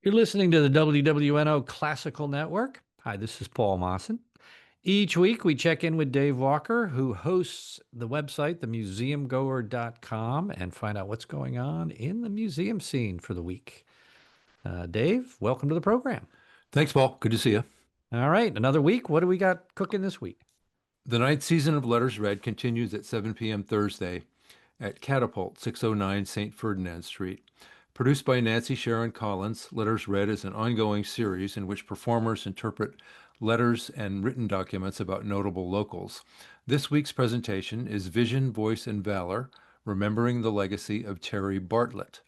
You're listening to the WWNO Classical Network. Hi, this is Paul Mawson. Each week, we check in with Dave Walker, who hosts the website, themuseumgoer.com, and find out what's going on in the museum scene for the week. Dave, welcome to the program. Thanks, Paul. Good to see you. All right, another week. What do we got cooking this week? The ninth season of Letters Read continues at 7 p.m. Thursday at Catapult, 609 St. Ferdinand Street. Produced by Nancy Sharon Collins, Letters Read is an ongoing series in which performers interpret letters and written documents about notable locals. This week's presentation is Vision, Voice, and Valor, Remembering the Legacy of Terry Bartlett.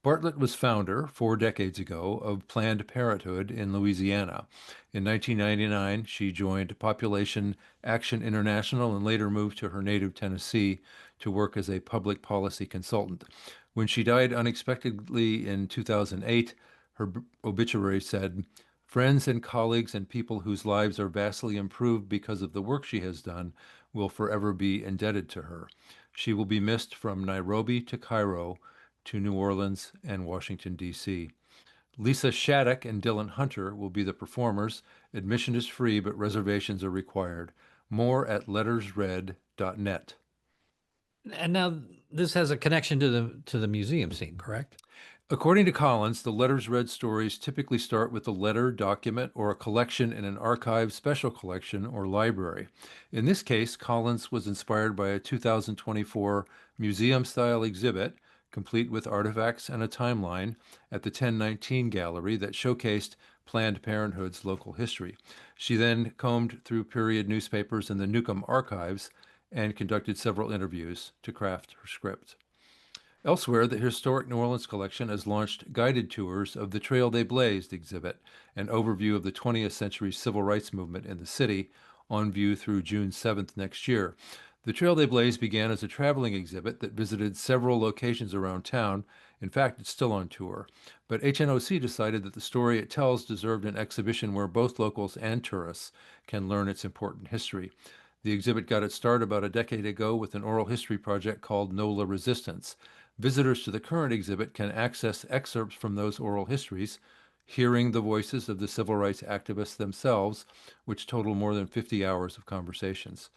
Bartlett was founder, 4 decades ago, of Planned Parenthood in Louisiana. In 1999, she joined Population Action International and later moved to her native Tennessee to work as a public policy consultant. When she died unexpectedly in 2008, her obituary said, "Friends and colleagues and people whose lives are vastly improved because of the work she has done will forever be indebted to her. She will be missed from Nairobi to Cairo to New Orleans and Washington, D.C. Lisa Shattuck and Dylan Hunter will be the performers. Admission is free, but reservations are required. More at lettersread.net. And now this has a connection to the museum scene, correct? According to Collins, the Letters Read stories typically start with a letter, document, or a collection in an archive, special collection, or library. In this case, Collins was inspired by a 2024 museum-style exhibit, complete with artifacts and a timeline, at the 1019 Gallery that showcased Planned Parenthood's local history. She then combed through period newspapers and the Newcomb archives and conducted several interviews to craft her script. Elsewhere, the Historic New Orleans Collection has launched guided tours of the Trail They Blazed exhibit, an overview of the 20th century civil rights movement in the city, on view through June 7th next year. The Trail They Blazed began as a traveling exhibit that visited several locations around town. In fact, it's still on tour. But HNOC decided that the story it tells deserved an exhibition where both locals and tourists can learn its important history. The exhibit got its start about a decade ago with an oral history project called NOLA Resistance. Visitors to the current exhibit can access excerpts from those oral histories, hearing the voices of the civil rights activists themselves, which total more than 50 hours of conversations.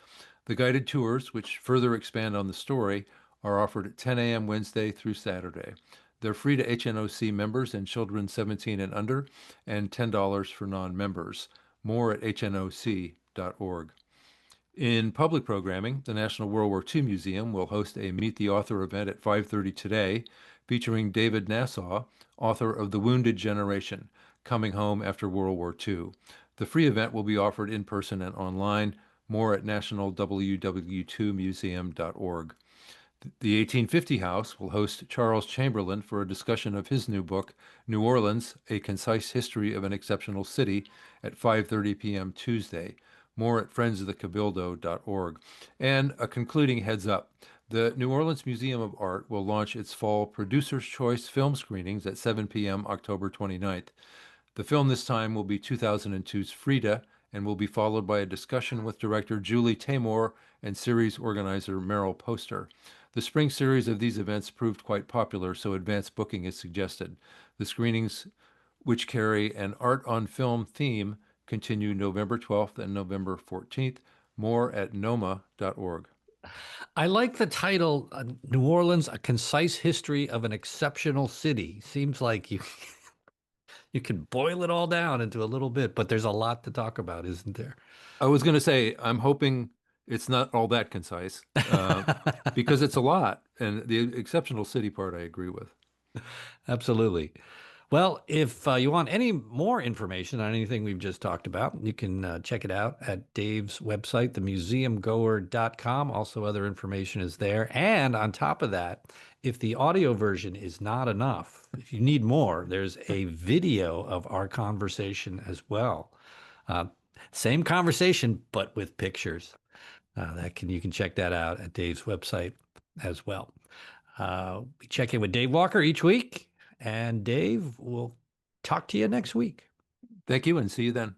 The guided tours, which further expand on the story, are offered at 10 a.m. Wednesday through Saturday. They're free to HNOC members and children 17 and under, and $10 for non-members. More at hnoc.org. In public programming, the National World War II Museum will host a Meet the Author event at 5:30 today, featuring David Nassau, author of The Wounded Generation, Coming Home After World War II. The free event will be offered in person and online. More at nationalww2museum.org. The 1850 House will host Charles Chamberlain for a discussion of his new book, New Orleans, A Concise History of an Exceptional City, at 5:30 p.m. Tuesday. More at friendsofthecabildo.org. And a concluding heads up. The New Orleans Museum of Art will launch its fall Producer's Choice film screenings at 7 p.m. October 29th. The film this time will be 2002's Frida and will be followed by a discussion with director Julie Taymor and series organizer Meryl Poster. The spring series of these events proved quite popular, so advanced booking is suggested. The screenings, which carry an art on film theme, continue November 12th and November 14th. More at noma.org. I like the title, New Orleans, A Concise History of an Exceptional City. Seems like you can boil it all down into a little bit, but there's a lot to talk about, isn't there? I was going to say, I'm hoping it's not all that concise because it's a lot. And the exceptional city part, I agree with. Absolutely. Well, if you want any more information on anything we've just talked about, you can check it out at Dave's website, themuseumgoer.com. Also, other information is there. And on top of that, if the audio version is not enough, if you need more, there's a video of our conversation as well. Uh, Same conversation, but with pictures. You can check that out at Dave's website as well. We check in with Dave Walker each week. And Dave, we'll talk to you next week. Thank you and see you then.